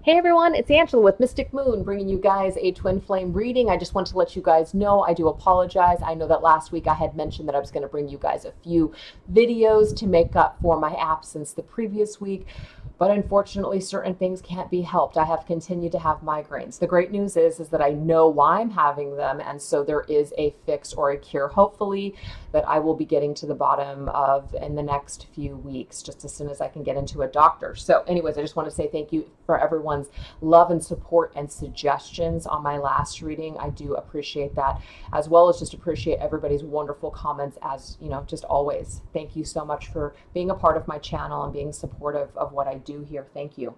Hey everyone, it's Angela with Mystic Moon bringing you guys a twin flame reading. I just want to let you guys know I do apologize. I know that last week I had mentioned that I was going to bring you guys a few videos to make up for my absence the previous week, but unfortunately certain things can't be helped. I have continued to have migraines. The great news is that I know why I'm having them, and so there is a fix or a cure, hopefully, that I will be getting to the bottom of in the next few weeks, just as soon as I can get into a doctor. So anyways, I just want to say thank you for everyone's love and support and suggestions on my last reading. I do appreciate that, as well as just appreciate everybody's wonderful comments, as you know, just always. Thank you so much for being a part of my channel and being supportive of what I do here. Thank you.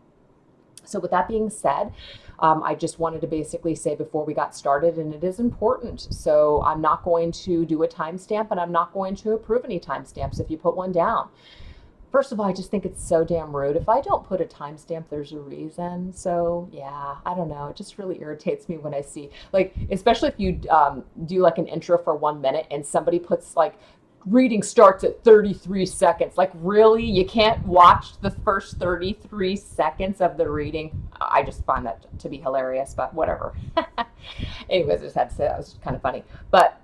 So with that being said, I just wanted to basically say before we got started, and it is important, so I'm not going to do a timestamp and I'm not going to approve any timestamps if you put one down. First of all, I just think it's so damn rude. If I don't put a timestamp, there's a reason. So yeah, I don't know. It just really irritates me when I see, like, especially if you do like an intro for 1 minute and somebody puts like reading starts at 33 seconds. Like, really? You can't watch the first 33 seconds of the reading? I just find that to be hilarious, but whatever. Anyways, I just had to say that was kind of funny. But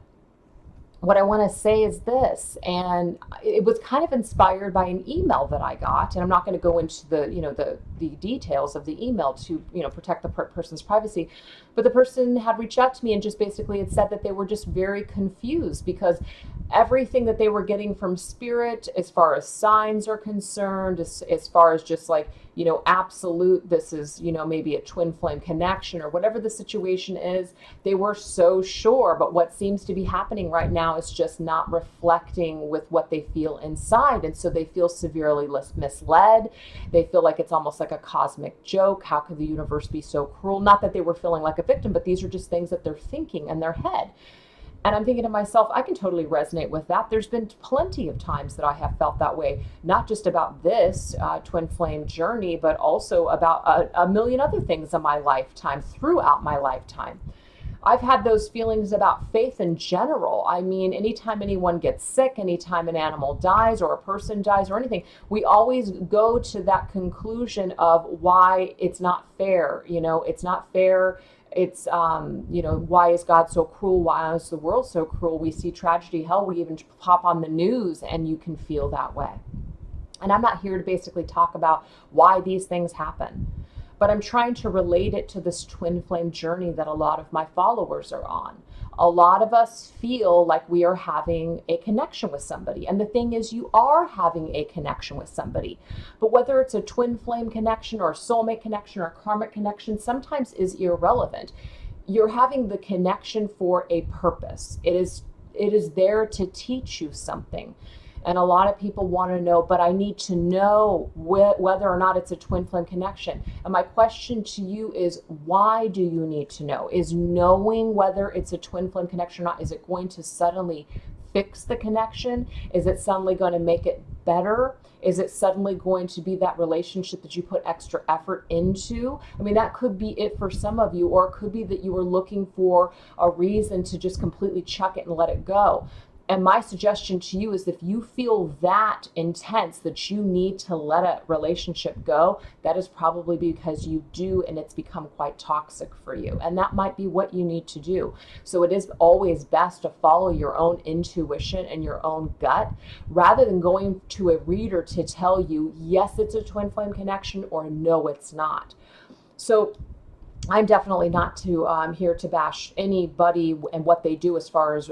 what I want to say is this, and it was kind of inspired by an email that I got, and I'm not going to go into the details of the email to protect the person's privacy, but the person had reached out to me and just basically had said that they were just very confused because everything that they were getting from spirit, as far as signs are concerned, as far as just like absolute, this is maybe a twin flame connection or whatever the situation is, they were so sure, but what seems to be happening right now is just not reflecting with what they feel inside. And so they feel severely misled. They feel like it's almost like a cosmic joke. How could the universe be so cruel? Not that they were feeling like a victim, but these are just things that they're thinking in their head. And I'm thinking to myself, I can totally resonate with that. There's been plenty of times that I have felt that way, not just about this twin flame journey, but also about a million other things in my lifetime, throughout my lifetime. I've had those feelings about faith in general. I mean, anytime anyone gets sick, anytime an animal dies or a person dies or anything, we always go to that conclusion of why it's not fair. It's not fair. It's, why is God so cruel? Why is the world so cruel? We see tragedy, hell, we even pop on the news and you can feel that way. And I'm not here to basically talk about why these things happen, but I'm trying to relate it to this twin flame journey that a lot of my followers are on. A lot of us feel like we are having a connection with somebody. And the thing is, you are having a connection with somebody. But whether it's a twin flame connection or a soulmate connection or a karmic connection sometimes is irrelevant. You're having the connection for a purpose. It is there to teach you something. And a lot of people want to know, but I need to know whether or not it's a twin flame connection. And my question to you is, why do you need to know? Is knowing whether it's a twin flame connection or not, is it going to suddenly fix the connection? Is it suddenly going to make it better? Is it suddenly going to be that relationship that you put extra effort into? I mean, that could be it for some of you, or it could be that you were looking for a reason to just completely chuck it and let it go. And my suggestion to you is, if you feel that intense that you need to let a relationship go, that is probably because you do, and it's become quite toxic for you. And that might be what you need to do. So it is always best to follow your own intuition and your own gut, rather than going to a reader to tell you, yes, it's a twin flame connection, or no, it's not. So I'm definitely not here to bash anybody and what they do as far as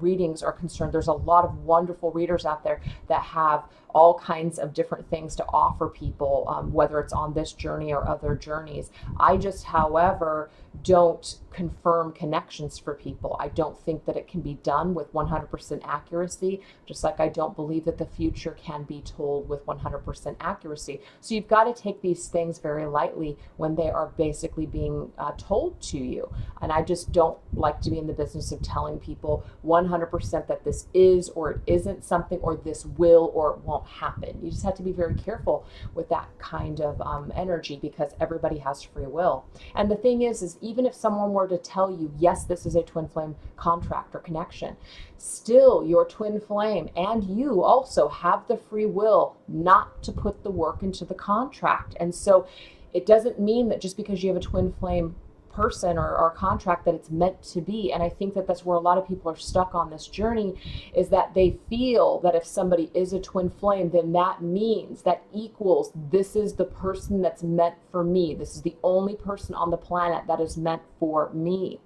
readings are concerned. There's a lot of wonderful readers out there that have all kinds of different things to offer people, whether it's on this journey or other journeys. I just, however, don't confirm connections for people. I don't think that it can be done with 100% accuracy, just like I don't believe that the future can be told with 100% accuracy. So you've got to take these things very lightly when they are basically being told to you. And I just don't like to be in the business of telling people 100% that this is or it isn't something, or this will or it won't happen. You just have to be very careful with that kind of energy, because everybody has free will. And the thing is even if someone were to tell you, yes, this is a twin flame contract or connection, still your twin flame and you also have the free will not to put the work into the contract. And so it doesn't mean that just because you have a twin flame person or contract that it's meant to be. And I think that that's where a lot of people are stuck on this journey, is that they feel that if somebody is a twin flame, then that means, that equals, this is the person that's meant for me. This is the only person on the planet that is meant for me.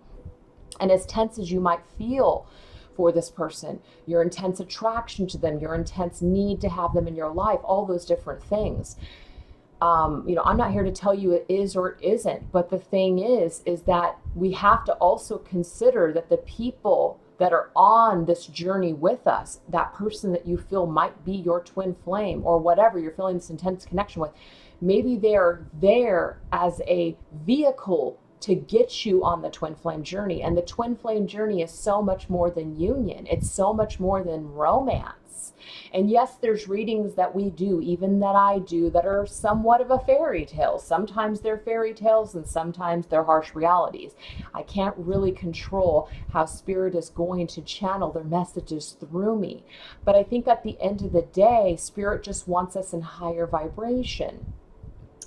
And as tense as you might feel for this person, your intense attraction to them, your intense need to have them in your life, all those different things, I'm not here to tell you it is or it isn't, but the thing is that we have to also consider that the people that are on this journey with us, that person that you feel might be your twin flame or whatever you're feeling this intense connection with, maybe they're there as a vehicle to get you on the twin flame journey. And the twin flame journey is so much more than union. It's so much more than romance. And yes, there's readings that we do, even that I do, that are somewhat of a fairy tale. Sometimes they're fairy tales and sometimes they're harsh realities. I can't really control how spirit is going to channel their messages through me. But I think at the end of the day, spirit just wants us in higher vibration.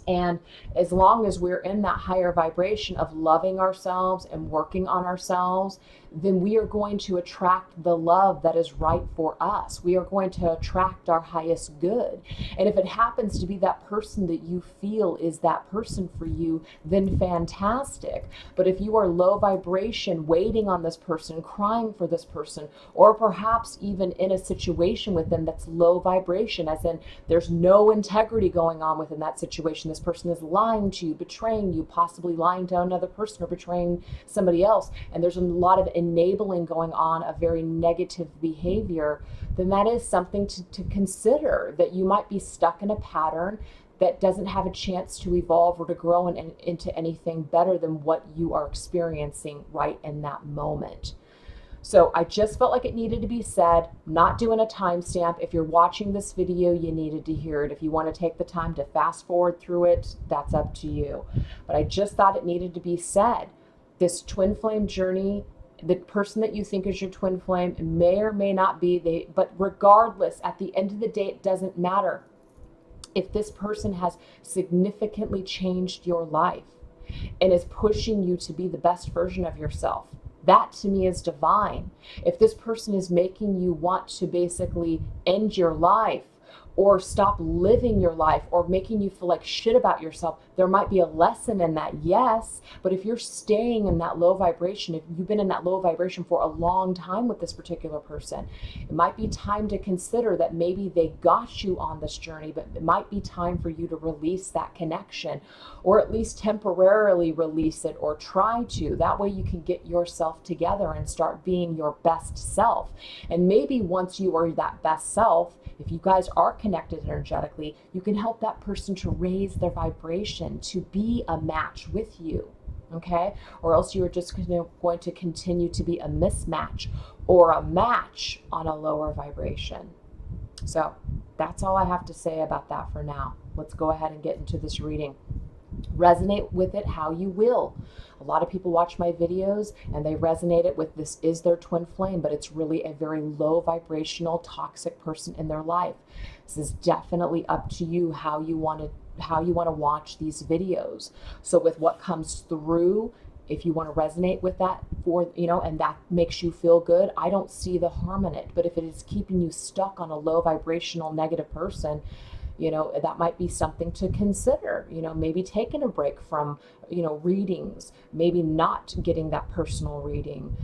And as long as we're in that higher vibration of loving ourselves and working on ourselves, then we are going to attract the love that is right for us. We are going to attract our highest good. And if it happens to be that person that you feel is that person for you, then fantastic. But if you are low vibration, waiting on this person, crying for this person, or perhaps even in a situation with them that's low vibration, as in there's no integrity going on within that situation, this person is lying to you, betraying you, possibly lying to another person or betraying somebody else, and there's a lot of enabling going on of very negative behavior, then that is something to consider, that you might be stuck in a pattern that doesn't have a chance to evolve or to grow into anything better than what you are experiencing right in that moment. So I just felt like it needed to be said. I'm not doing a timestamp. If you're watching this video, you needed to hear it. If you want to take the time to fast forward through it, that's up to you. But I just thought it needed to be said. This twin flame journey, the person that you think is your twin flame may or may not be, but regardless, at the end of the day, it doesn't matter. If this person has significantly changed your life and is pushing you to be the best version of yourself, that to me is divine. If this person is making you want to basically end your life or stop living your life or making you feel like shit about yourself, there might be a lesson in that, yes. But if you're staying in that low vibration, if you've been in that low vibration for a long time with this particular person, it might be time to consider that maybe they got you on this journey, but it might be time for you to release that connection, or at least temporarily release it, or try to. That way you can get yourself together and start being your best self. And maybe once you are that best self, if you guys are connected energetically, you can help that person to raise their vibration to be a match with you, okay? Or else you are just going to continue to be a mismatch or a match on a lower vibration. So that's all I have to say about that for now. Let's go ahead and get into this reading. Resonate with it how you will. A lot of people watch my videos and they resonate it with this is their twin flame, but it's really a very low vibrational toxic person in their life. This is definitely up to you how you want to watch these videos. So with what comes through, if you want to resonate with that and that makes you feel good, I don't see the harm in it. But if it is keeping you stuck on a low vibrational negative person, that might be something to consider, maybe taking a break from, readings, maybe not getting that personal reading,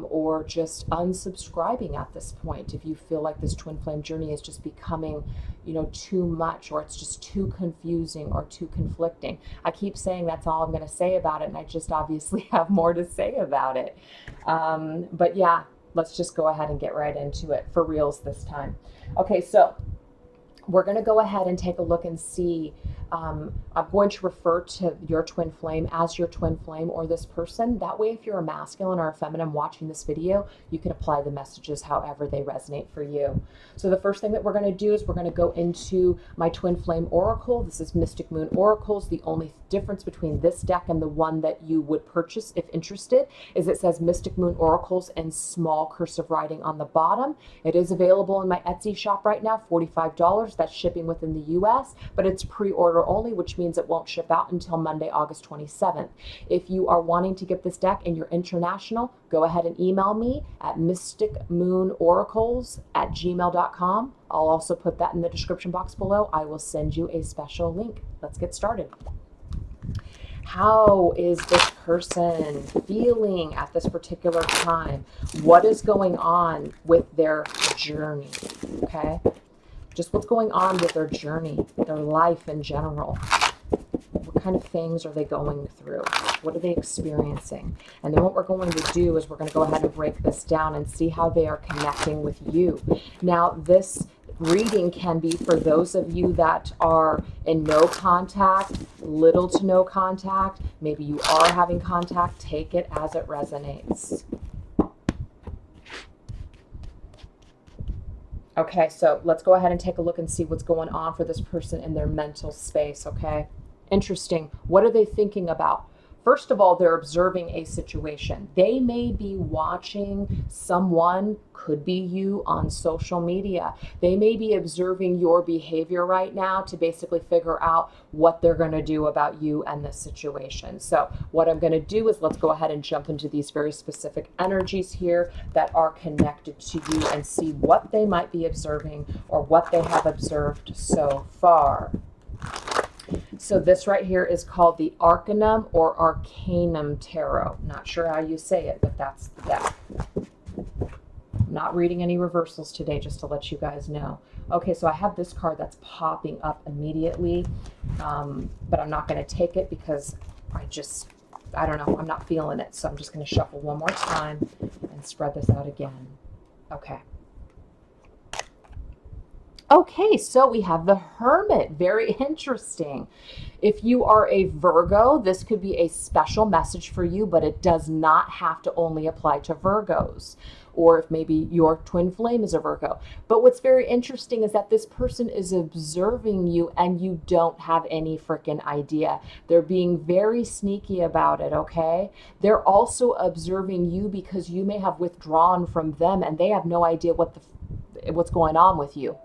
or just unsubscribing at this point. If you feel like this twin flame journey is just becoming, too much, or it's just too confusing or too conflicting. I keep saying that's all I'm going to say about it, and I just obviously have more to say about it. But yeah, let's just go ahead and get right into it for reals this time. Okay, so we're going to go ahead and take a look and see. I'm going to refer to your twin flame as your twin flame or this person. That way, if you're a masculine or a feminine watching this video, you can apply the messages however they resonate for you. So the first thing that we're going to do is we're going to go into my twin flame oracle. This is Mystic Moon Oracles. The only difference between this deck and the one that you would purchase if interested is it says Mystic Moon Oracles in small cursive writing on the bottom. It is available in my Etsy shop right now, $45. That's shipping within the US, but it's pre-order pre-order only, which means it won't ship out until Monday, August 27th. If you are wanting to get this deck and you're international, go ahead and email me at mysticmoonoracles@gmail.com. I'll also put that in the description box below. I will send you a special link. Let's get started. How is this person feeling at this particular time? What is going on with their journey? Okay? Just what's going on with their journey, their life in general. What kind of things are they going through? What are they experiencing? And then what we're going to do is we're going to go ahead and break this down and see how they are connecting with you. Now, this reading can be for those of you that are in no contact, little to no contact. Maybe you are having contact. Take it as it resonates. Okay, so let's go ahead and take a look and see what's going on for this person in their mental space, okay? Interesting. What are they thinking about? First of all, they're observing a situation. They may be watching someone, could be you, on social media. They may be observing your behavior right now to basically figure out what they're going to do about you and this situation. So what I'm going to do is let's go ahead and jump into these very specific energies here that are connected to you and see what they might be observing or what they have observed so far. So this right here is called the Arcanum or Arcanum Tarot. Not sure how you say it, but that's the deck. I'm not reading any reversals today, just to let you guys know. Okay, so I have this card that's popping up immediately, but I'm not going to take it because I don't know, I'm not feeling it. So I'm just going to shuffle one more time and spread this out again. Okay. Okay, so we have the Hermit. Very interesting. If you are a Virgo, this could be a special message for you, but it does not have to only apply to Virgos. Or if maybe your twin flame is a Virgo. But what's very interesting is that this person is observing you and you don't have any freaking idea. They're being very sneaky about it, okay? They're also observing you because you may have withdrawn from them and they have no idea what's going on with you.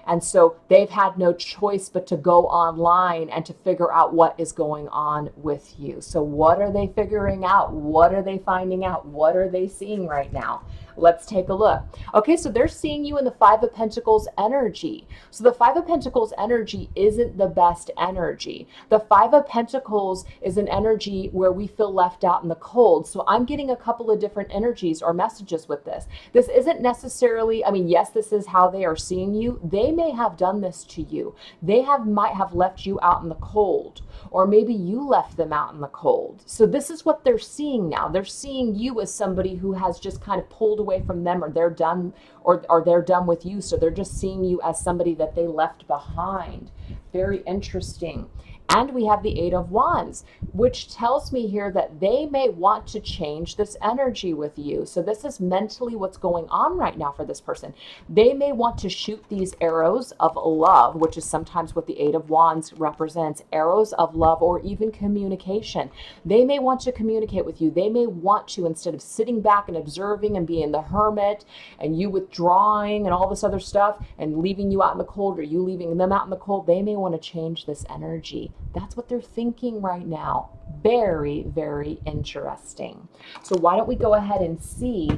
And so they've had no choice but to go online and to figure out what is going on with you. So what are they figuring out? What are they finding out? What are they seeing right now? Let's take a look. Okay, so they're seeing you in the Five of Pentacles energy. So the Five of Pentacles energy isn't the best energy. The Five of Pentacles is an energy where we feel left out in the cold. So I'm getting a couple of different energies or messages with this. This isn't necessarily, I mean, yes, this is how they are seeing you. They may have done this to you. They might have left you out in the cold, or maybe you left them out in the cold. So this is what they're seeing now. They're seeing you as somebody who has just kind of pulled away from them, or they're done, or they're done with you. So they're just seeing you as somebody that they left behind. Very interesting. And we have the Eight of Wands, which tells me here that they may want to change this energy with you. So this is mentally what's going on right now for this person. They may want to shoot these arrows of love, which is sometimes what the Eight of Wands represents, arrows of love or even communication. They may want to communicate with you. They may want to, instead of sitting back and observing and being the hermit and you withdrawing and all this other stuff and leaving you out in the cold or you leaving them out in the cold, they may want to change this energy. That's what they're thinking right now. Very, very interesting. So why don't we go ahead and see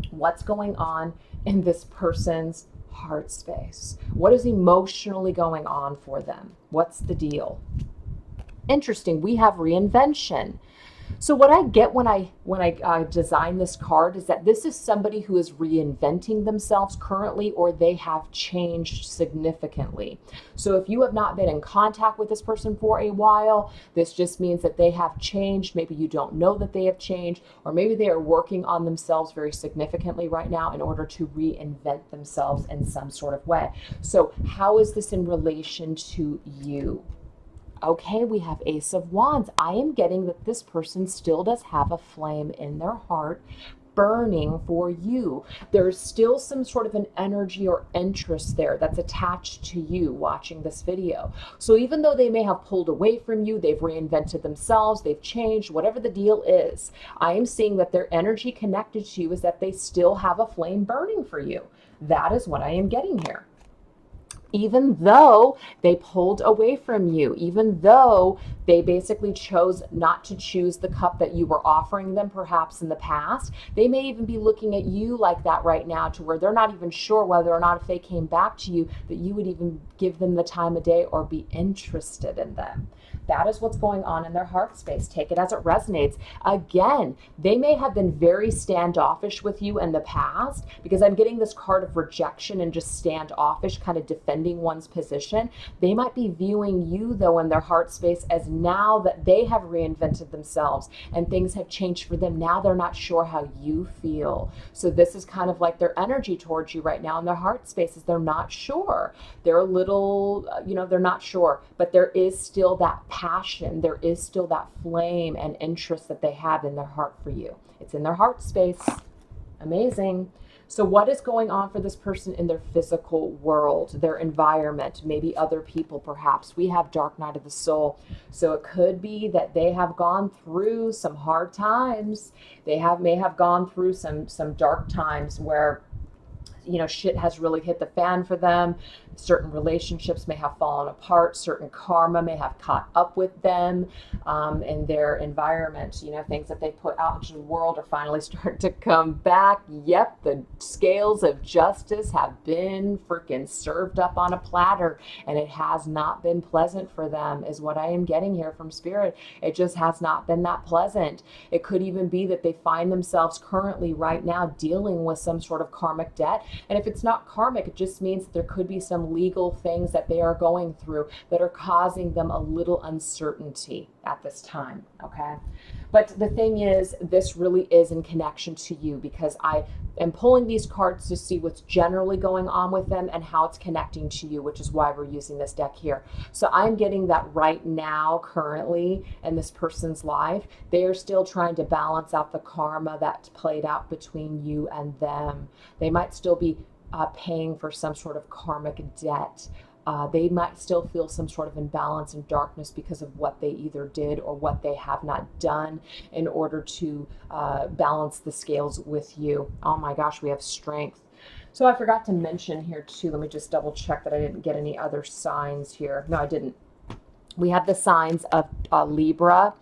what's going on in this person's heart space? What is emotionally going on for them? What's the deal? Interesting. We have reinvention. So what I get when I design this card is that this is somebody who is reinventing themselves currently, or they have changed significantly. So if you have not been in contact with this person for a while, this just means that they have changed. Maybe you don't know that they have changed, or maybe they are working on themselves very significantly right now in order to reinvent themselves in some sort of way. So how is this in relation to you? Okay, we have Ace of Wands. I am getting that this person still does have a flame in their heart burning for you. There's still some sort of an energy or interest there that's attached to you watching this video. So even though they may have pulled away from you, they've reinvented themselves, they've changed, whatever the deal is, I am seeing that their energy connected to you is that they still have a flame burning for you. That is what I am getting here. even though they pulled away from you, even though they basically chose not to choose the cup that you were offering them perhaps in the past. They may even be looking at you like that right now, to where they're not even sure whether or not, if they came back to you, that you would even give them the time of day or be interested in them. That is what's going on in their heart space. Take it as it resonates. Again, they may have been very standoffish with you in the past, because I'm getting this card of rejection and just standoffish, kind of defending one's position. They might be viewing you, though, in their heart space as, now that they have reinvented themselves and things have changed for them, now they're not sure how you feel. So this is kind of like their energy towards you right now in their heart space, is they're not sure. They're a little, they're not sure, but there is still that passion, there is still that flame and interest that they have in their heart for you. It's in their heart space. Amazing. So what is going on for this person in their physical world, their environment, maybe other people perhaps? We have Dark Night of the Soul. So it could be that they have gone through some hard times. They may have gone through some dark times where, shit has really hit the fan for them. Certain relationships may have fallen apart. Certain karma may have caught up with them in their environment. Things that they put out into the world are finally starting to come back. Yep, the scales of justice have been freaking served up on a platter, and it has not been pleasant for them, is what I am getting here from Spirit. It just has not been that pleasant. It could even be that they find themselves currently right now dealing with some sort of karmic debt. And if it's not karmic, it just means that there could be some legal things that they are going through that are causing them a little uncertainty at this time, okay? But the thing is, this really is in connection to you, because I am pulling these cards to see what's generally going on with them and how it's connecting to you, which is why we're using this deck here. So I'm getting that right now, currently, in this person's life, they are still trying to balance out the karma that played out between you and them. They might still be paying for some sort of karmic debt. They might still feel some sort of imbalance and darkness because of what they either did or what they have not done in order to balance the scales with you. Oh my gosh, we have Strength. So I forgot to mention here too, let me just double check that I didn't get any other signs here. No, I didn't. We have the signs of Libra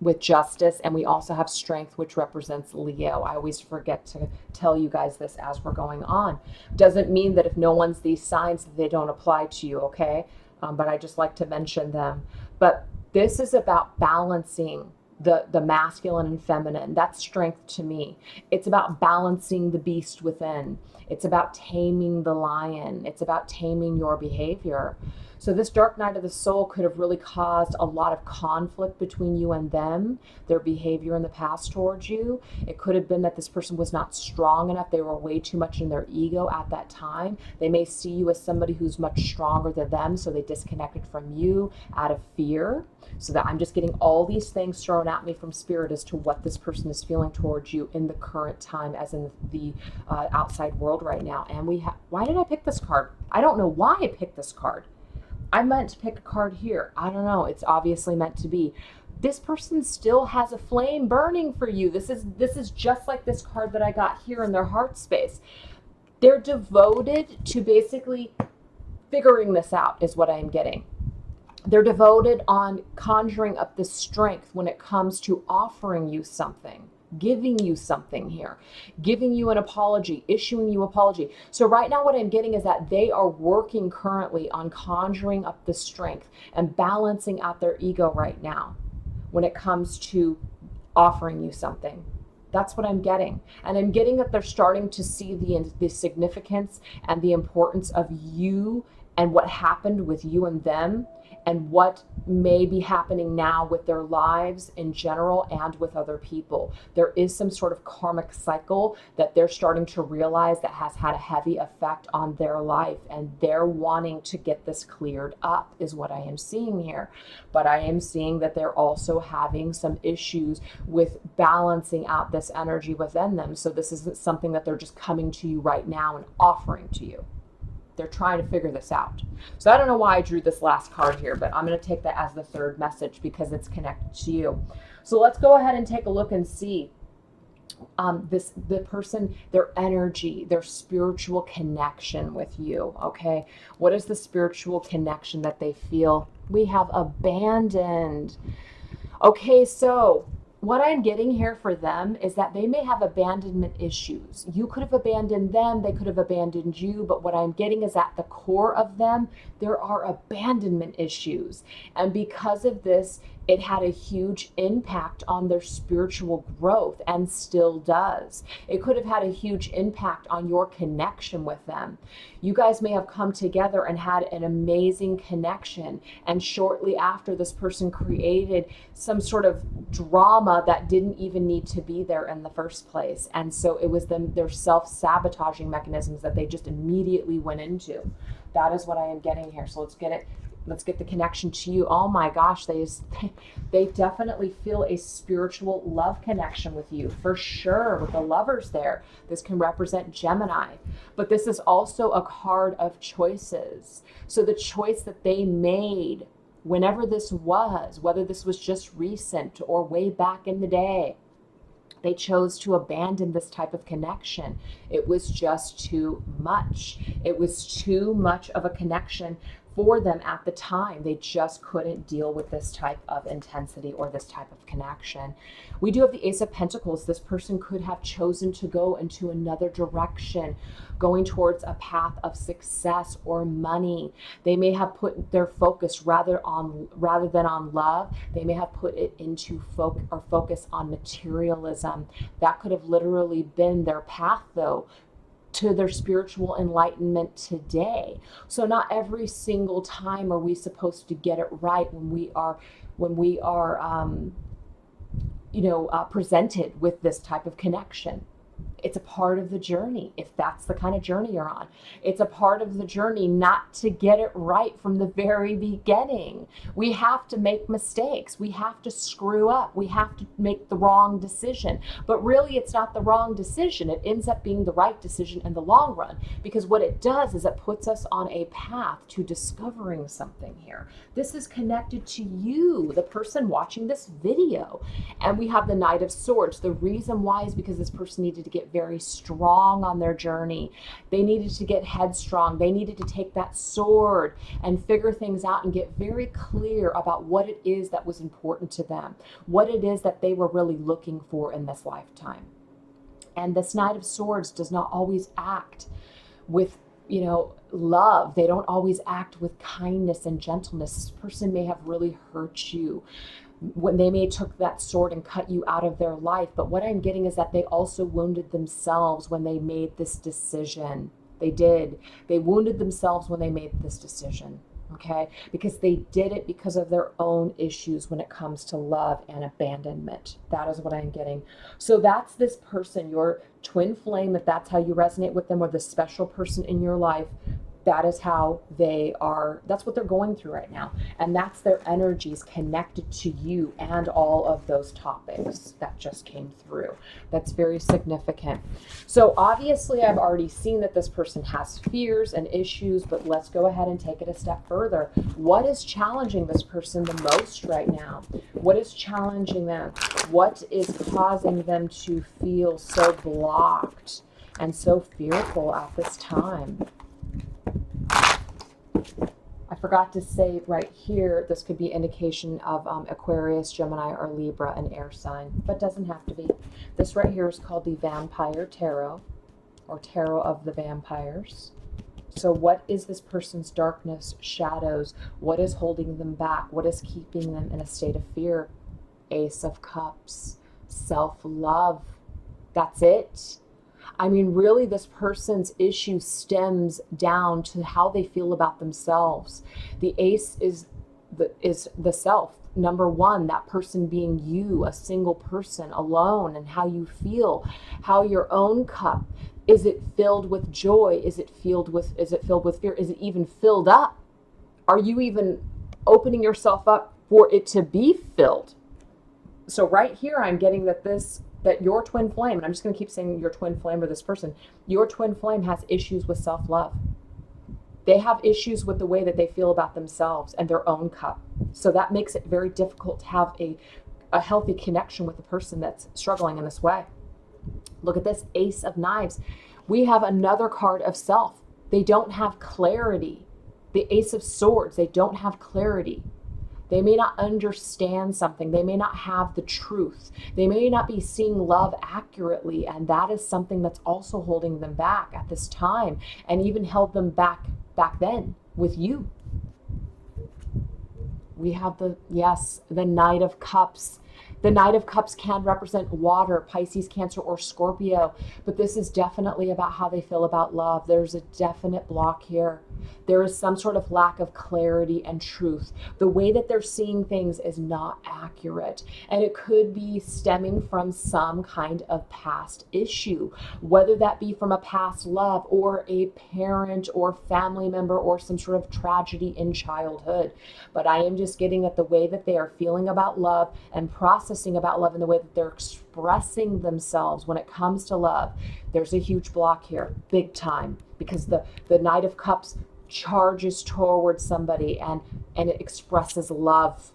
with Justice, and we also have Strength, which represents Leo. I always forget to tell you guys this as we're going on. Doesn't mean that if no one's these signs that they don't apply to you, okay? But I just like to mention them. But this is about balancing the masculine and feminine. That's Strength to me. It's about balancing the beast within. It's about taming the lion. It's about taming your behavior. So this Dark Night of the Soul could have really caused a lot of conflict between you and them, their behavior in the past towards you. It could have been that this person was not strong enough. They were way too much in their ego at that time. They may see you as somebody who's much stronger than them, so they disconnected from you out of fear. So that I'm just getting all these things thrown at me from Spirit as to what this person is feeling towards you in the current time, as in the outside world right now. And why did I pick this card? I don't know why I picked this card. I meant to pick a card here. I don't know. It's obviously meant to be. This person still has a flame burning for you. This is just like this card that I got here in their heart space. They're devoted to basically figuring this out, is what I'm getting. They're devoted on conjuring up this strength when it comes to offering you something, giving you something here, giving you an apology, issuing you apology. So right now what I'm getting is that they are working currently on conjuring up the strength and balancing out their ego right now when it comes to offering you something. That's what I'm getting. And I'm getting that they're starting to see the significance and the importance of you and what happened with you and them, and what may be happening now with their lives in general and with other people. There is some sort of karmic cycle that they're starting to realize that has had a heavy effect on their life, and they're wanting to get this cleared up, is what I am seeing here. But I am seeing that they're also having some issues with balancing out this energy within them. So this isn't something that they're just coming to you right now and offering to you. They're trying to figure this out. So I don't know why I drew this last card here, but I'm going to take that as the third message because it's connected to you. So let's go ahead and take a look and see the person, their energy, their spiritual connection with you. Okay, what is the spiritual connection that they feel? We have abandoned. Okay, so what I'm getting here for them is that they may have abandonment issues. You could have abandoned them, they could have abandoned you, but what I'm getting is at the core of them, there are abandonment issues. And because of this, it had a huge impact on their spiritual growth and still does. It could have had a huge impact on your connection with them. You guys may have come together and had an amazing connection, and shortly after, this person created some sort of drama that didn't even need to be there in the first place. And so it was their self-sabotaging mechanisms that they just immediately went into. That is what I am getting here. So let's get the connection to you. Oh my gosh, they definitely feel a spiritual love connection with you, for sure, with the lovers there. This can represent Gemini, but this is also a card of choices. So the choice that they made, whenever this was, whether this was just recent or way back in the day, they chose to abandon this type of connection. It was just too much. It was too much of a connection for them at the time. They just couldn't deal with this type of intensity or this type of connection. We do have the Ace of Pentacles. This person could have chosen to go into another direction, going towards a path of success or money. They may have put their focus rather than on love. They may have put it into focus on materialism. That could have literally been their path, though, to their spiritual enlightenment today. So not every single time are we supposed to get it right when we are presented with this type of connection. It's a part of the journey, if that's the kind of journey you're on. It's a part of the journey not to get it right from the very beginning. We have to make mistakes. We have to screw up. We have to make the wrong decision. But really, it's not the wrong decision. It ends up being the right decision in the long run, because what it does is it puts us on a path to discovering something here. This is connected to you, the person watching this video. And we have the Knight of Swords. The reason why is because this person needed to get very strong on their journey. They needed to get headstrong. They needed to take that sword and figure things out and get very clear about what it is that was important to them, what it is that they were really looking for in this lifetime. And this Knight of Swords does not always act with love. They don't always act with kindness and gentleness. This person may have really hurt you when they may took that sword and cut you out of their life. But what I'm getting is that they also wounded themselves when they made this decision. They did. They wounded themselves when they made this decision. Okay? Because they did it because of their own issues when it comes to love and abandonment. That is what I'm getting. So that's this person, your twin flame, if that's how you resonate with them, or the special person in your life. That is how they are, that's what they're going through right now. And that's their energies connected to you and all of those topics that just came through. That's very significant. So obviously I've already seen that this person has fears and issues, but let's go ahead and take it a step further. What is challenging this person the most right now? What is challenging them? What is causing them to feel so blocked and so fearful at this time? I forgot to say right here, this could be indication of Aquarius, Gemini, or Libra, an air sign, but doesn't have to be. This right here is called the Vampire Tarot, or Tarot of the Vampires. So what is this person's darkness, shadows? What is holding them back? What is keeping them in a state of fear? Ace of Cups, self-love. That's it. I mean, really, this person's issue stems down to how they feel about themselves. The ace is the self. Number one, that person being you, a single person alone, and how you feel, how your own cup, is it filled with joy? Is it filled with fear? Is it even filled up? Are you even opening yourself up for it to be filled? So right here, I'm getting that your twin flame, and I'm just going to keep saying your twin flame or this person, your twin flame has issues with self-love. They have issues with the way that they feel about themselves and their own cup. So that makes it very difficult to have a healthy connection with a person that's struggling in this way. Look at this Ace of Knives. We have another card of self. They don't have clarity. The Ace of Swords, they don't have clarity. They may not understand something. They may not have the truth. They may not be seeing love accurately. And that is something that's also holding them back at this time, and even held them back then with you. We have the Knight of Cups. The Knight of Cups can represent water, Pisces, Cancer, or Scorpio, but this is definitely about how they feel about love. There's a definite block here. There is some sort of lack of clarity and truth. The way that they're seeing things is not accurate, and it could be stemming from some kind of past issue, whether that be from a past love or a parent or family member or some sort of tragedy in childhood. But I am just getting at the way that they are feeling about love and processing about love, and the way that they're expressing themselves when it comes to love. There's a huge block here, big time, because the Knight of Cups charges towards somebody and it expresses love.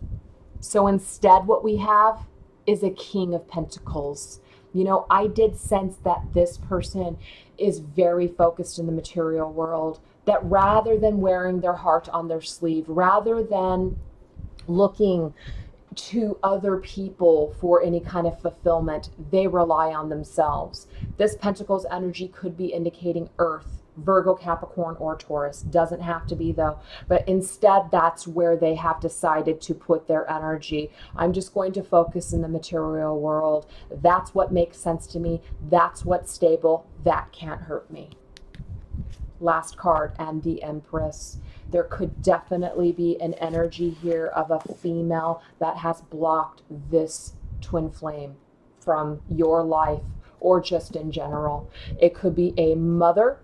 So instead what we have is a King of Pentacles. You know, I did sense that this person is very focused in the material world, that rather than wearing their heart on their sleeve, rather than looking to other people for any kind of fulfillment, they rely on themselves. This Pentacles energy could be indicating Earth, Virgo, Capricorn, or Taurus. Doesn't have to be though, but instead that's where they have decided to put their energy. I'm just going to focus in the material world. That's what makes sense to me. That's what's stable. That can't hurt me. Last card, and the Empress. There could definitely be an energy here of a female that has blocked this twin flame from your life, or just in general. It could be a mother.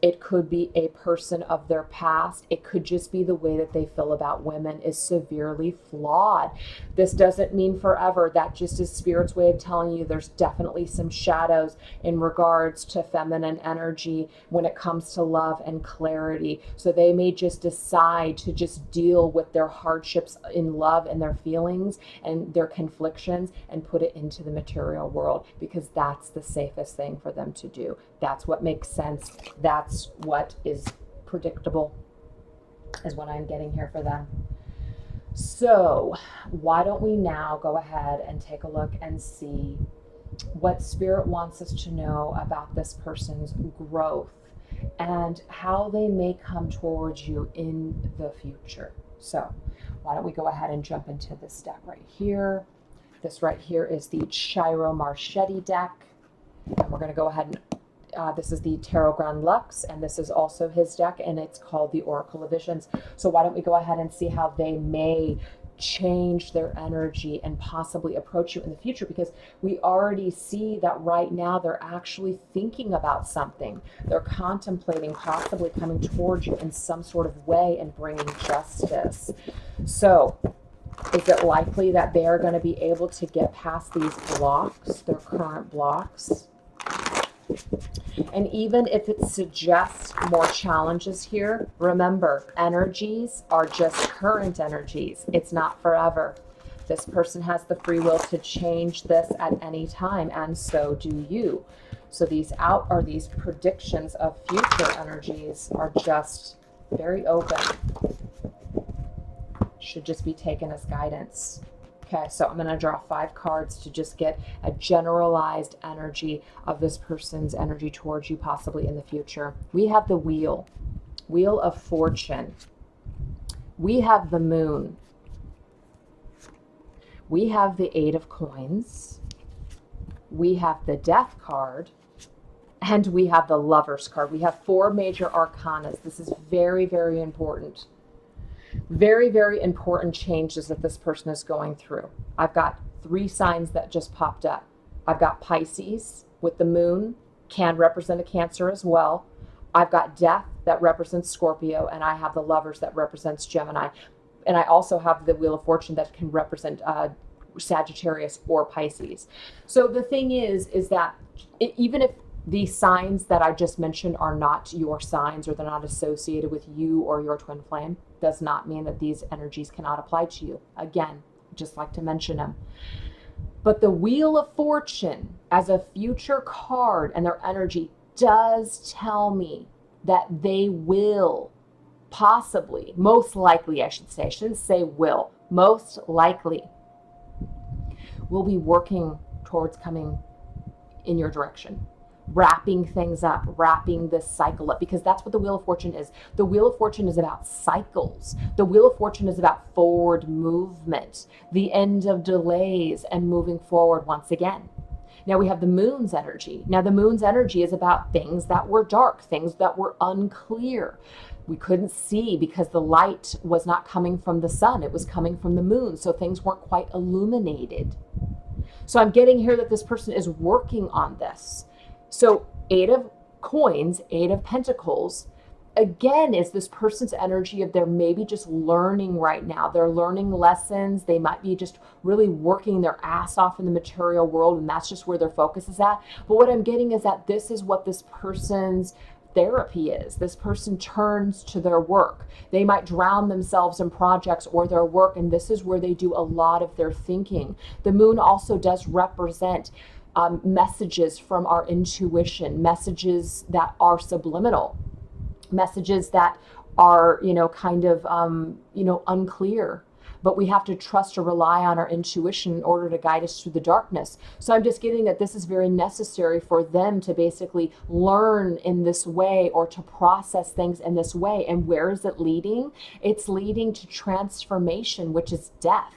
It could be a person of their past. It could just be the way that they feel about women is severely flawed. This doesn't mean forever. That just is Spirit's way of telling you there's definitely some shadows in regards to feminine energy when it comes to love and clarity. So they may just decide to just deal with their hardships in love and their feelings and their conflictions and put it into the material world, because that's the safest thing for them to do. That's what makes sense. That's what is predictable, is what I'm getting here for them. So why don't we now go ahead and take a look and see what Spirit wants us to know about this person's growth and how they may come towards you in the future. So why don't we go ahead and jump into this deck right here. This right here is the Chiro Marchetti deck, and we're going to go ahead and this is the Tarot Grand Lux, and this is also his deck, and it's called the Oracle of Visions. So why don't we go ahead and see how they may change their energy and possibly approach you in the future, because we already see that right now they're actually thinking about something. They're contemplating possibly coming towards you in some sort of way and bringing justice. So is it likely that they are going to be able to get past these blocks, their current blocks? And even if it suggests more challenges here, remember, energies are just current energies. It's not forever. This person has the free will to change this at any time, and so do you. So these predictions of future energies are just very open. Should just be taken as guidance. Okay, so I'm going to draw 5 cards to just get a generalized energy of this person's energy towards you, possibly in the future. We have the Wheel of Fortune. We have the Moon. We have the 8 of Coins. We have the Death card. And we have the Lovers card. We have 4 major arcanas. This is very, very important. Very, very important changes that this person is going through. I've got 3 signs that just popped up. I've got Pisces with the Moon, can represent a Cancer as well. I've got Death that represents Scorpio, and I have the Lovers that represents Gemini. And I also have the Wheel of Fortune that can represent Sagittarius or Pisces. So the thing is that even if these signs that I just mentioned are not your signs, or they're not associated with you or your twin flame, does not mean that these energies cannot apply to you. Again, just like to mention them. But the Wheel of Fortune as a future card and their energy does tell me that they will possibly, most likely, I should say, I shouldn't say will, most likely will be working towards coming in your direction, wrapping things up, wrapping this cycle up, because that's what the Wheel of Fortune is. The Wheel of Fortune is about cycles. The Wheel of Fortune is about forward movement, the end of delays, and moving forward once again. Now we have the Moon's energy. Now the Moon's energy is about things that were dark, things that were unclear. We couldn't see because the light was not coming from the sun. It was coming from the moon. So things weren't quite illuminated. So I'm getting here that this person is working on this. So 8 of coins, 8 of pentacles, again, is this person's energy of they're maybe just learning right now. They're learning lessons. They might be just really working their ass off in the material world, and that's just where their focus is at. But what I'm getting is that this is what this person's therapy is. This person turns to their work. They might drown themselves in projects or their work, and this is where they do a lot of their thinking. The moon also does represent messages from our intuition, messages that are subliminal, messages that are, kind of, unclear. But we have to trust or rely on our intuition in order to guide us through the darkness. So I'm just getting that this is very necessary for them to basically learn in this way or to process things in this way. And where is it leading? It's leading to transformation, which is death,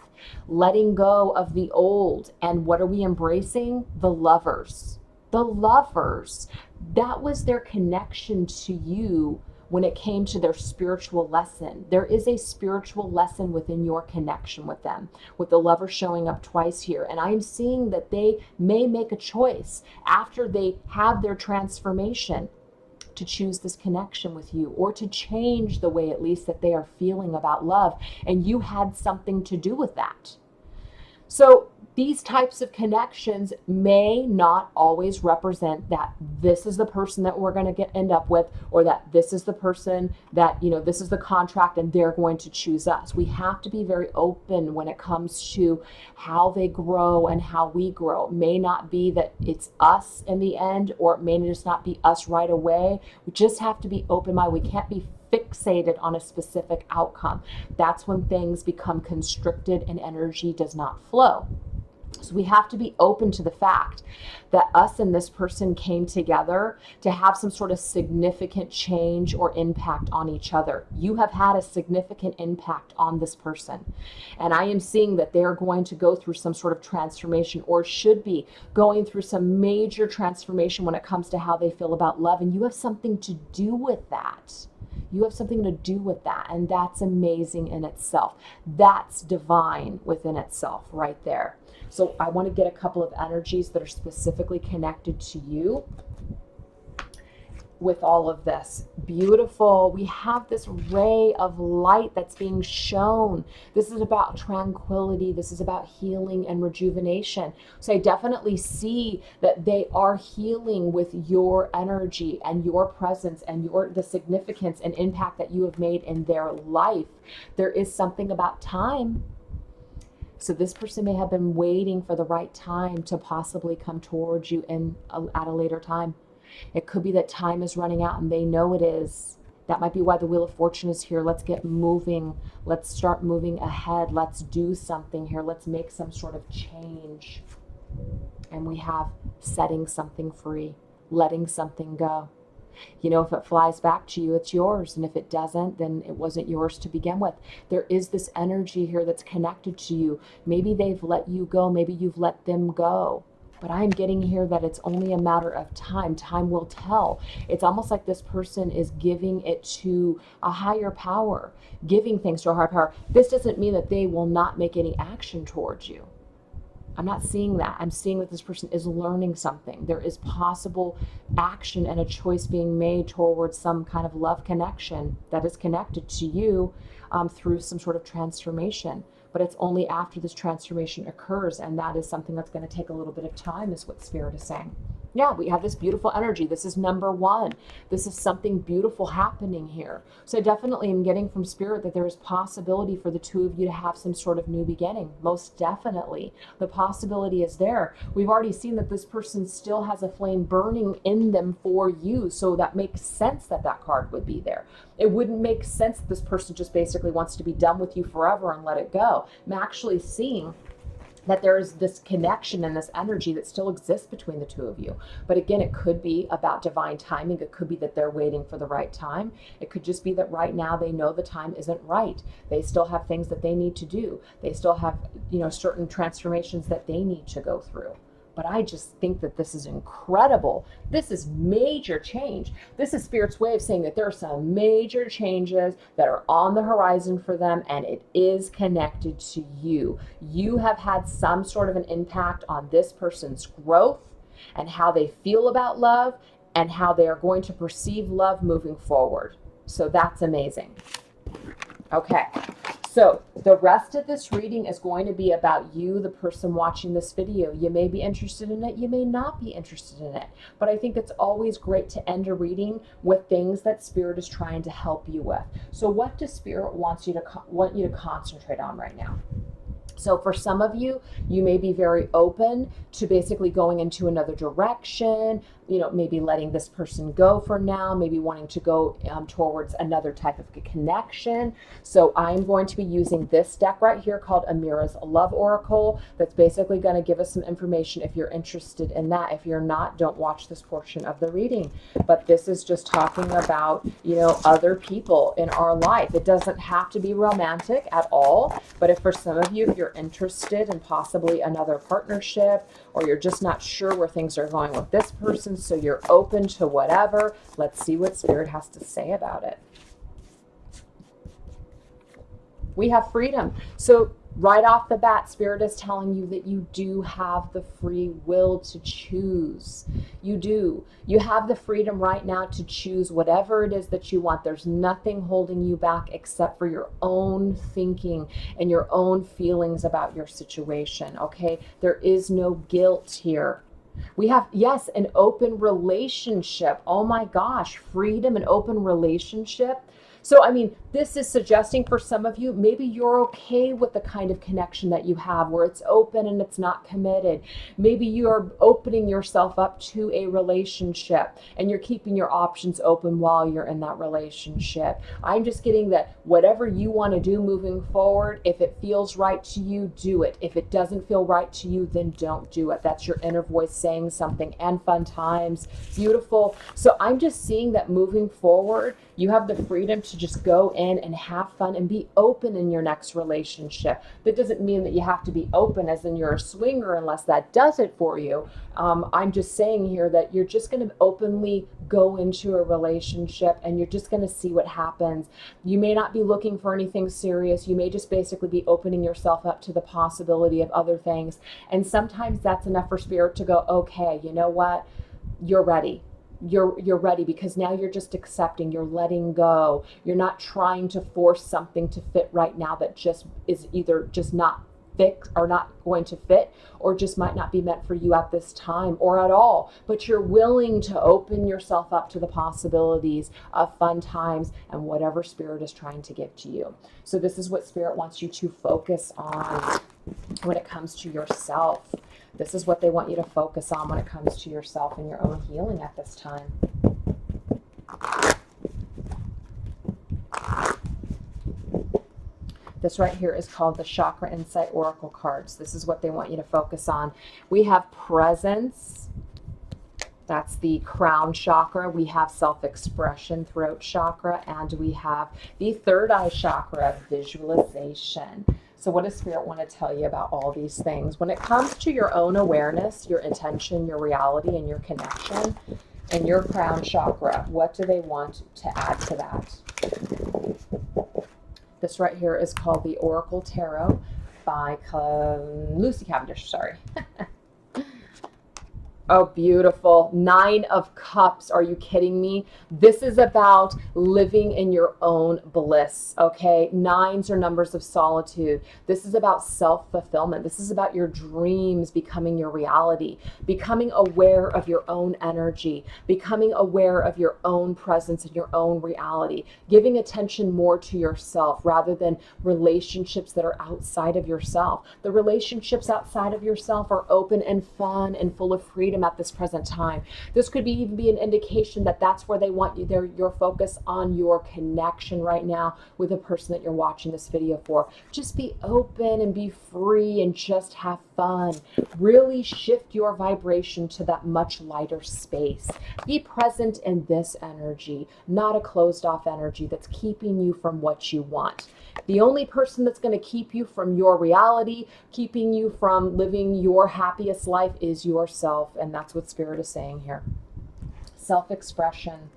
letting go of the old. And what are we embracing? The lovers. The lovers. That was their connection to you. When it came to their spiritual lesson, there is a spiritual lesson within your connection with them, with the lover showing up twice here. And I'm seeing that they may make a choice after they have their transformation to choose this connection with you, or to change the way at least that they are feeling about love. And you had something to do with that. So these types of connections may not always represent that this is the person that we're going to end up with, or that this is the person that, this is the contract and they're going to choose us. We have to be very open when it comes to how they grow and how we grow. It may not be that it's us in the end, or it may just not be us right away. We just have to be open-minded. We can't be fixated on a specific outcome. That's when things become constricted and energy does not flow. So we have to be open to the fact that us and this person came together to have some sort of significant change or impact on each other. You have had a significant impact on this person. And I am seeing that they're going to go through some sort of transformation, or should be going through some major transformation when it comes to how they feel about love. And you have something to do with that. You have something to do with that. And that's amazing in itself. That's divine within itself right there. So I want to get a couple of energies that are specifically connected to you with all of this. Beautiful. We have this ray of light that's being shown. This is about tranquility. This is about healing and rejuvenation. So I definitely see that they are healing with your energy and your presence and the significance and impact that you have made in their life. There is something about time. So this person may have been waiting for the right time to possibly come towards you at a later time. It could be that time is running out and they know it is. That might be why the Wheel of Fortune is here. Let's get moving. Let's start moving ahead. Let's do something here. Let's make some sort of change. And we have setting something free, letting something go. If it flies back to you, it's yours. And if it doesn't, then it wasn't yours to begin with. There is this energy here that's connected to you. Maybe they've let you go. Maybe you've let them go. But I'm getting here that it's only a matter of time. Time will tell. It's almost like this person is giving it to a higher power, giving things to a higher power. This doesn't mean that they will not make any action towards you. I'm not seeing that. I'm seeing that this person is learning something. There is possible action and a choice being made towards some kind of love connection that is connected to you through some sort of transformation. But it's only after this transformation occurs, and that is something that's going to take a little bit of time, is what Spirit is saying. Yeah, we have this beautiful energy. This is number one. This is something beautiful happening here. So I definitely am getting from Spirit that there is possibility for the two of you to have some sort of new beginning. Most definitely. The possibility is there. We've already seen that this person still has a flame burning in them for you. So that makes sense that that card would be there. It wouldn't make sense that this person just basically wants to be done with you forever and let it go. I'm actually seeing that there is this connection and this energy that still exists between the two of you. But again, it could be about divine timing. It could be that they're waiting for the right time. It could just be that right now they know the time isn't right. They still have things that they need to do. They still have, certain transformations that they need to go through. But I just think that this is incredible. This is major change. This is Spirit's way of saying that there are some major changes that are on the horizon for them, and it is connected to you. You have had some sort of an impact on this person's growth and how they feel about love and how they are going to perceive love moving forward. So that's amazing. Okay. So the rest of this reading is going to be about you, the person watching this video. You may be interested in it. You may not be interested in it. But I think it's always great to end a reading with things that Spirit is trying to help you with. So what does Spirit want you to concentrate on right now? So for some of you, you may be very open to basically going into another direction, maybe letting this person go for now, maybe wanting to go towards another type of connection. So I'm going to be using this deck right here called Amira's Love Oracle. That's basically going to give us some information if you're interested in that. If you're not, don't watch this portion of the reading. But this is just talking about, other people in our life. It doesn't have to be romantic at all. But if for some of you, if you're interested in possibly another partnership, or you're just not sure where things are going with this person, so you're open to whatever, let's see what Spirit has to say about it. We have freedom. So right off the bat, Spirit is telling you that you do have the free will to choose. You do. You have the freedom right now to choose whatever it is that you want. There's nothing holding you back except for your own thinking and your own feelings about your situation, okay? There is no guilt here. We have, yes, an open relationship. Oh my gosh, freedom and open relationship. So, this is suggesting for some of you, maybe you're okay with the kind of connection that you have where it's open and it's not committed. Maybe you're opening yourself up to a relationship and you're keeping your options open while you're in that relationship. I'm just getting that whatever you want to do moving forward, if it feels right to you, do it. If it doesn't feel right to you, then don't do it. That's your inner voice saying something. And fun times. Beautiful. So I'm just seeing that moving forward, you have the freedom to just go in and have fun and be open in your next relationship. That doesn't mean that you have to be open as in you're a swinger unless that does it for you. I'm just saying here that you're just going to openly go into a relationship and you're just going to see what happens. You may not be looking for anything serious. You may just basically be opening yourself up to the possibility of other things. And sometimes that's enough for Spirit to go, okay, you know what? You're ready. You're ready because now you're just accepting, you're letting go. You're not trying to force something to fit right now that just is either just not fit or not going to fit, or just might not be meant for you at this time or at all. But you're willing to open yourself up to the possibilities of fun times and whatever Spirit is trying to give to you. So this is what Spirit wants you to focus on when it comes to yourself. This is what they want you to focus on when it comes to yourself and your own healing at this time. This right here is called the Chakra Insight Oracle cards. This is what they want you to focus on. We have presence. That's the crown chakra. We have self-expression, throat chakra, and we have the third eye chakra, visualization. So what does Spirit want to tell you about all these things? When it comes to your own awareness, your intention, your reality, and your connection, and your crown chakra, what do they want to add to that? This right here is called the Oracle Tarot by Lucy Cavendish, sorry. Oh, beautiful. Nine of Cups. Are you kidding me? This is about living in your own bliss, okay? Nines are numbers of solitude. This is about self-fulfillment. This is about your dreams becoming your reality, becoming aware of your own energy, becoming aware of your own presence and your own reality, giving attention more to yourself rather than relationships that are outside of yourself. The relationships outside of yourself are open and fun and full of freedom at this present time. This could even be an indication that that's where they want you, your focus on your connection right now with the person that you're watching this video for. Just be open and be free and just have fun. Really shift your vibration to that much lighter space. Be present in this energy, not a closed off energy that's keeping you from what you want. The only person that's going to keep you from your reality, keeping you from living your happiest life is yourself. And that's what Spirit is saying here. Self-expression.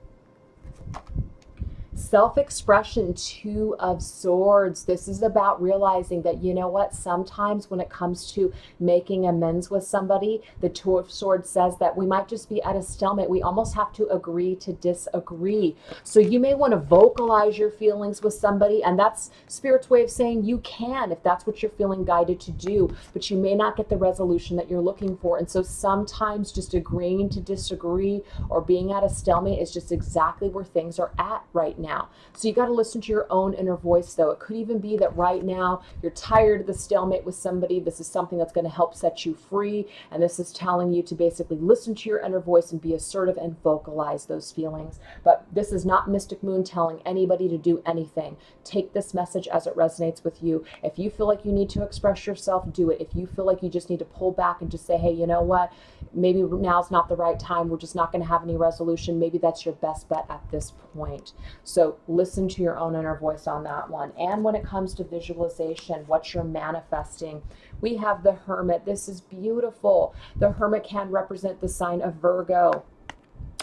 Self-expression, Two of Swords. This is about realizing that, you know what, sometimes when it comes to making amends with somebody, the Two of Swords says that we might just be at a stalemate. We almost have to agree to disagree. So you may want to vocalize your feelings with somebody, and that's Spirit's way of saying you can if that's what you're feeling guided to do, but you may not get the resolution that you're looking for. And so sometimes just agreeing to disagree or being at a stalemate is just exactly where things are at right now. So you got to listen to your own inner voice, though. It could even be that right now you're tired of the stalemate with somebody. This is something that's going to help set you free. And this is telling you to basically listen to your inner voice and be assertive and vocalize those feelings. But this is not Mystic Moon telling anybody to do anything. Take this message as it resonates with you. If you feel like you need to express yourself, do it. If you feel like you just need to pull back and just say, hey, you know what? Maybe now's not the right time. We're just not going to have any resolution. Maybe that's your best bet at this point. So listen to your own inner voice on that one. And when it comes to visualization, what you're manifesting, we have the Hermit. This is beautiful. The Hermit can represent the sign of Virgo.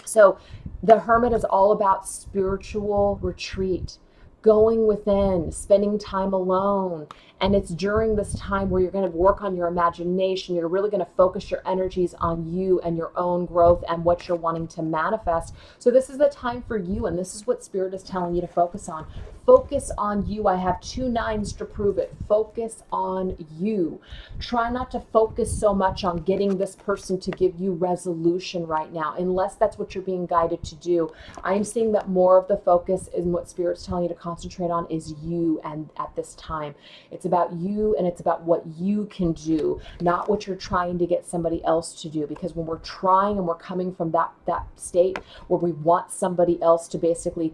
So the Hermit is all about spiritual retreat, going within, spending time alone. And it's during this time where you're going to work on your imagination. You're really going to focus your energies on you and your own growth and what you're wanting to manifest. So this is the time for you, and this is what Spirit is telling you to focus on. Focus on you. I have 2 nines to prove it. Focus on you. Try not to focus so much on getting this person to give you resolution right now, unless that's what you're being guided to do. I'm seeing that more of the focus in what Spirit's telling you to concentrate on is you, and at this time. It's about you, and it's about what you can do, not what you're trying to get somebody else to do. Because when we're trying and we're coming from that state where we want somebody else to basically,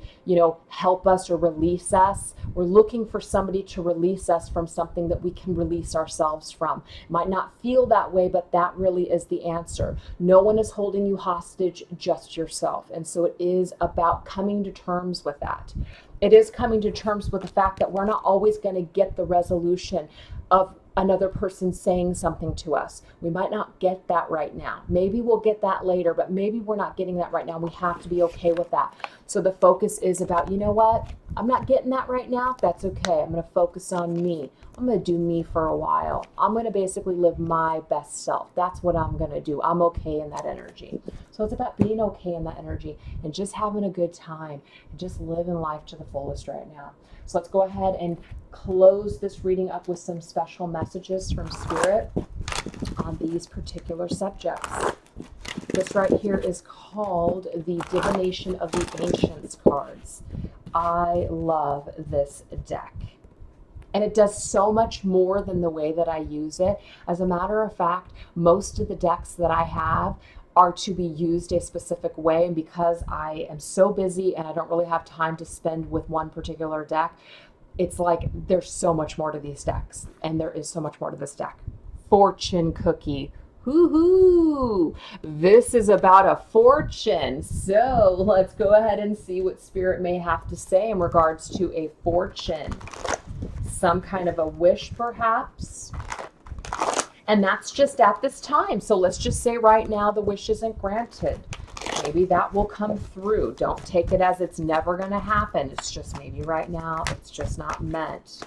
help us or release us, we're looking for somebody to release us from something that we can release ourselves from. It might not feel that way, but that really is the answer. No one is holding you hostage, just yourself. And so it is about coming to terms with that. It is coming to terms with the fact that we're not always going to get the resolution of another person saying something to us. We might not get that right now. Maybe we'll get that later, but maybe we're not getting that right now. We have to be okay with that. So the focus is about, you know what? I'm not getting that right now. That's okay. I'm going to focus on me. I'm going to do me for a while. I'm going to basically live my best self. That's what I'm going to do. I'm okay in that energy. So it's about being okay in that energy and just having a good time and just living life to the fullest right now. So let's go ahead and close this reading up with some special messages from Spirit on these particular subjects. This right here is called the Divination of the Ancients cards. I love this deck. And it does so much more than the way that I use it. As a matter of fact, most of the decks that I have are to be used a specific way. And because I am so busy and I don't really have time to spend with one particular deck, it's like there's so much more to these decks. And there is so much more to this deck. Fortune cookie. Hoo-hoo! This is about a fortune. So let's go ahead and see what Spirit may have to say in regards to a fortune. Some kind of a wish, perhaps. And that's just at this time. So let's just say right now the wish isn't granted. Maybe that will come through. Don't take it as it's never going to happen. It's just maybe right now it's just not meant.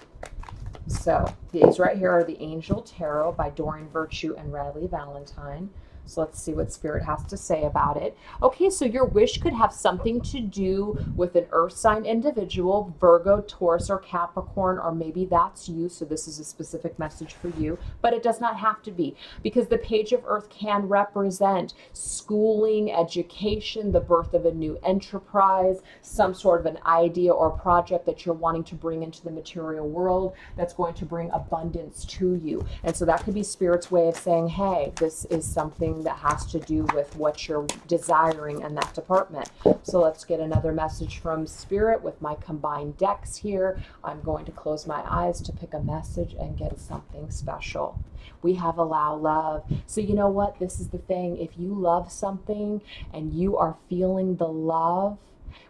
So these right here are the Angel Tarot by Doreen Virtue and Riley Valentine. So let's see what Spirit has to say about it. Okay, so your wish could have something to do with an earth sign individual, Virgo, Taurus, or Capricorn, or maybe that's you. So this is a specific message for you, but it does not have to be, because the page of earth can represent schooling, education, the birth of a new enterprise, some sort of an idea or project that you're wanting to bring into the material world that's going to bring abundance to you. And so that could be Spirit's way of saying, hey, this is something that has to do with what you're desiring in that department. So let's get another message from Spirit with my combined decks here. I'm going to close my eyes to pick a message and get something special. We have allow love. So you know what? This is the thing. If you love something and you are feeling the love,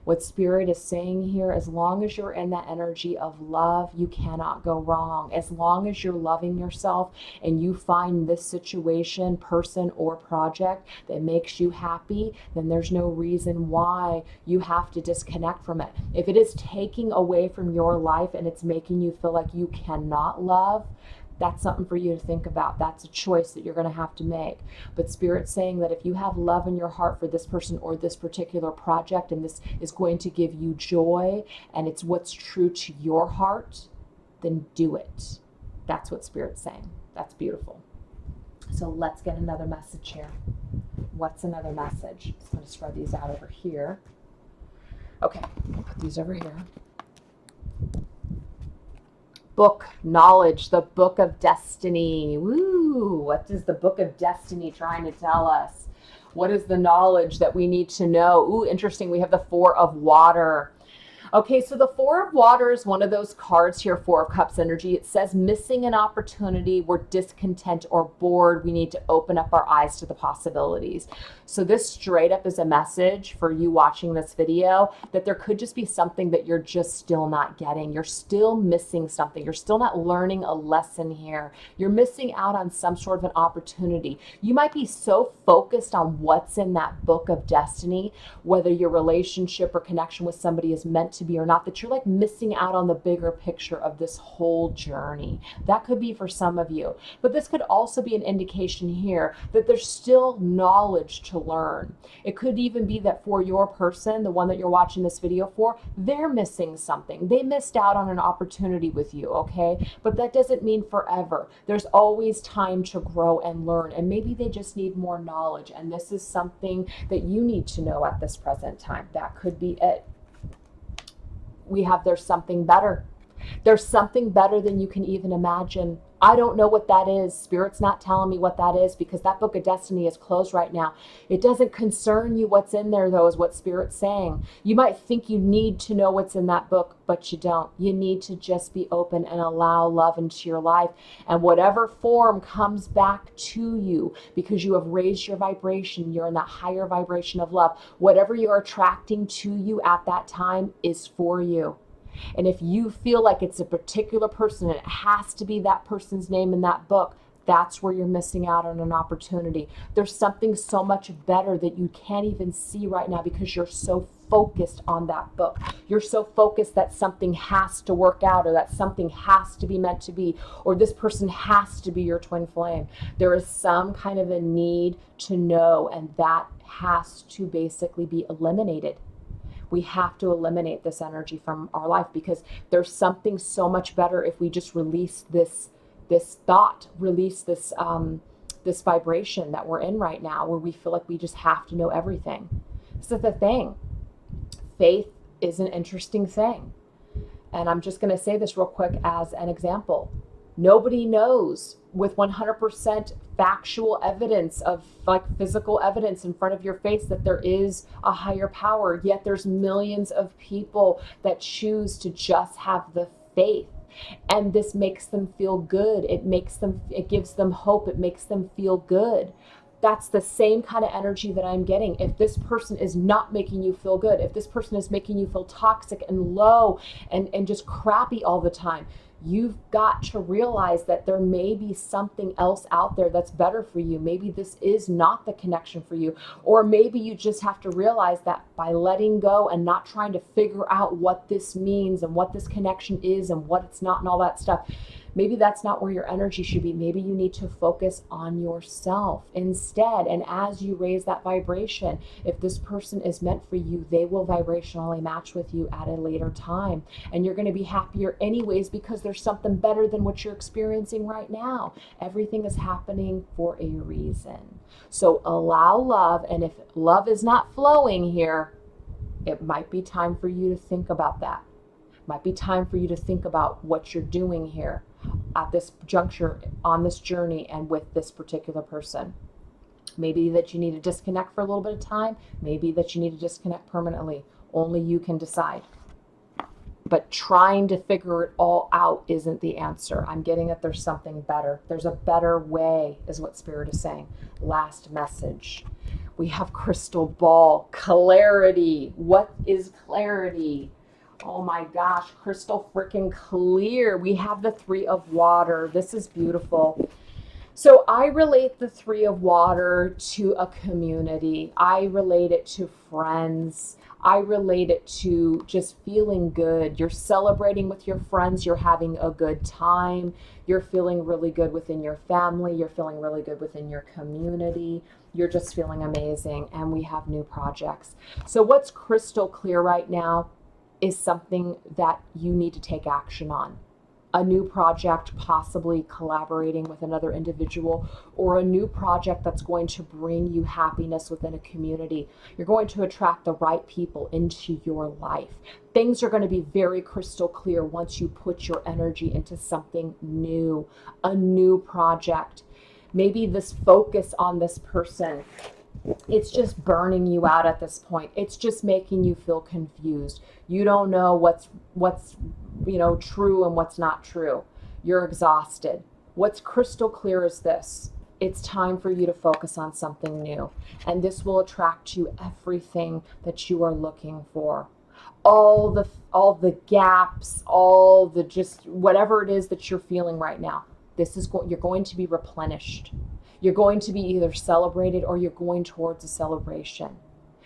what Spirit is saying here, as long as you're in that energy of love, you cannot go wrong. As long as you're loving yourself and you find this situation, person, or project that makes you happy, then there's no reason why you have to disconnect from it. If it is taking away from your life and it's making you feel like you cannot love, that's something for you to think about. That's a choice that you're going to have to make. But Spirit's saying that if you have love in your heart for this person or this particular project, and this is going to give you joy, and it's what's true to your heart, then do it. That's what Spirit's saying. That's beautiful. So let's get another message here. What's another message? I'm going to spread these out over here. Okay, I'll put these over here. Book knowledge, the book of destiny. Woo! What is the book of destiny trying to tell us? What is the knowledge that we need to know? Ooh, interesting. We have the Four of Water. Okay, so the Four of Water is one of those cards here, Four of Cups energy. It says missing an opportunity, we're discontent or bored. We need to open up our eyes to the possibilities. So this straight up is a message for you watching this video that there could just be something that you're just still not getting. You're still missing something. You're still not learning a lesson here. You're missing out on some sort of an opportunity. You might be so focused on what's in that book of destiny, whether your relationship or connection with somebody is meant to be or not, that you're like missing out on the bigger picture of this whole journey. That could be for some of you, but this could also be an indication here that there's still knowledge to learn. It could even be that for your person, the one that you're watching this video for, they're missing something. They missed out on an opportunity with you, okay? But that doesn't mean forever. There's always time to grow and learn, and maybe they just need more knowledge, and this is something that you need to know at this present time. That could be it. We have there's something better. There's something better than you can even imagine. I don't know what that is. Spirit's not telling me what that is because that book of destiny is closed right now. It doesn't concern you what's in there, though, is what Spirit's saying. You might think you need to know what's in that book, but you don't. You need to just be open and allow love into your life. And whatever form comes back to you because you have raised your vibration, you're in that higher vibration of love. Whatever you're attracting to you at that time is for you. And if you feel like it's a particular person and it has to be that person's name in that book, that's where you're missing out on an opportunity. There's something so much better that you can't even see right now because you're so focused on that book. You're so focused that something has to work out, or that something has to be meant to be, or this person has to be your twin flame. There is some kind of a need to know, and that has to basically be eliminated. We have to eliminate this energy from our life because there's something so much better if we just release this thought, release this this vibration that we're in right now, where we feel like we just have to know everything. This is the thing. Faith is an interesting thing. And I'm just going to say this real quick as an example. Nobody knows with 100% factual evidence of like physical evidence in front of your face that there is a higher power, yet there's millions of people that choose to just have the faith. And this makes them feel good. It gives them hope. It makes them feel good. That's the same kind of energy that I'm getting. If this person is not making you feel good, if this person is making you feel toxic and low and just crappy all the time, you've got to realize that there may be something else out there that's better for you. Maybe this is not the connection for you. Or maybe you just have to realize that by letting go and not trying to figure out what this means and what this connection is and what it's not and all that stuff, Maybe that's not where your energy should be. Maybe you need to focus on yourself instead. And as you raise that vibration, if this person is meant for you, they will vibrationally match with you at a later time. And you're going to be happier anyways because there's something better than what you're experiencing right now. Everything is happening for a reason. So allow love. And if love is not flowing here, it might be time for you to think about that. It might be time for you to think about what you're doing here at this juncture on this journey and with this particular person. Maybe that you need to disconnect for a little bit of time. Maybe that you need to disconnect permanently. Only you can decide. But trying to figure it all out isn't the answer. I'm getting that there's something better. There's a better way, is what Spirit is saying. Last message. We have crystal ball, clarity. What is clarity? Oh my gosh, crystal freaking clear. We have the Three of Water. This is beautiful. So I relate the Three of Water to a community. I relate it to friends. I relate it to just feeling good. You're celebrating with your friends. You're having a good time. You're feeling really good within your family. You're feeling really good within your community. You're just feeling amazing. And we have new projects. So what's crystal clear right now is something that you need to take action on. A new project, possibly collaborating with another individual, or a new project that's going to bring you happiness within a community. You're going to attract the right people into your life. Things are going to be very crystal clear once you put your energy into something new, a new project. Maybe this focus on this person, it's just burning you out at this point. It's just making you feel confused. You don't know what's true and what's not true. You're exhausted. What's crystal clear is this. It's time for you to focus on something new. And this will attract you everything that you are looking for. All the gaps, all the just whatever it is that you're feeling right now. You're going to be replenished. You're going to be either celebrated or you're going towards a celebration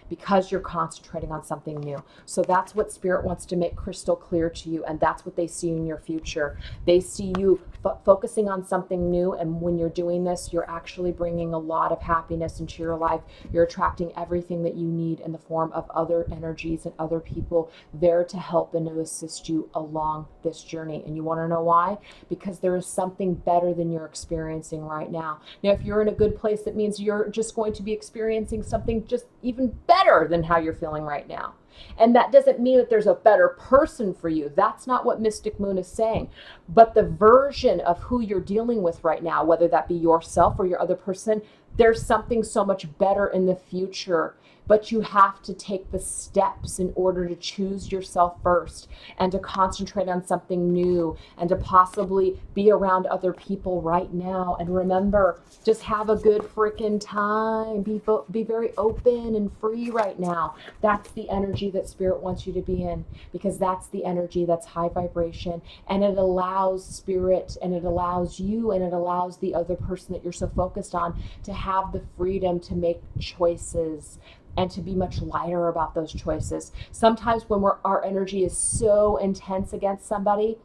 because you're concentrating on something new. So that's what Spirit wants to make crystal clear to you, and that's what they see in your future. They see you focusing on something new, and when you're doing this, you're actually bringing a lot of happiness into your life. You're attracting everything that you need in the form of other energies and other people there to help and to assist you along this journey. And you want to know why? Because there is something better than you're experiencing right now. Now, if you're in a good place, that means you're just going to be experiencing something just even better than how you're feeling right now. And that doesn't mean that there's a better person for you. That's not what Mystic Moon is saying. But the version of who you're dealing with right now, whether that be yourself or your other person, there's something so much better in the future. But you have to take the steps in order to choose yourself first and to concentrate on something new and to possibly be around other people right now. And remember, just have a good freaking time. Be very open and free right now. That's the energy that Spirit wants you to be in, because that's the energy that's high vibration, and it allows Spirit and it allows you and it allows the other person that you're so focused on to have the freedom to make choices and to be much lighter about those choices. Sometimes when our energy is so intense against somebody,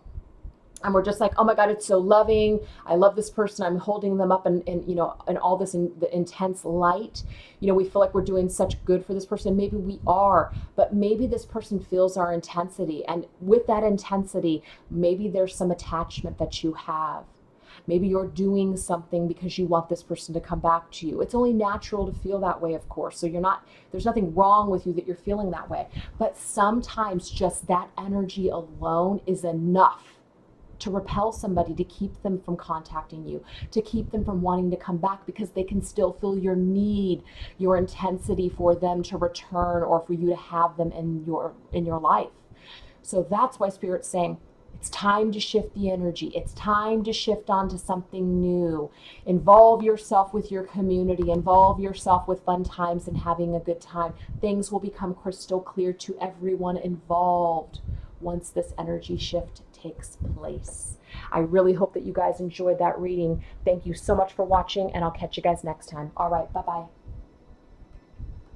and we're just like, oh my God, it's so loving. I love this person. I'm holding them up and all this in the intense light. We feel like we're doing such good for this person. Maybe we are, but maybe this person feels our intensity. And with that intensity, maybe there's some attachment that you have. Maybe you're doing something because you want this person to come back to you. It's only natural to feel that way, of course. So there's nothing wrong with you that you're feeling that way. But sometimes just that energy alone is enough to repel somebody, to keep them from contacting you, to keep them from wanting to come back, because they can still feel your need, your intensity for them to return or for you to have them in your life. So that's why Spirit's saying, it's time to shift the energy. It's time to shift onto something new. Involve yourself with your community. Involve yourself with fun times and having a good time. Things will become crystal clear to everyone involved once this energy shift takes place. I really hope that you guys enjoyed that reading. Thank you so much for watching, and I'll catch you guys next time. All right, bye-bye.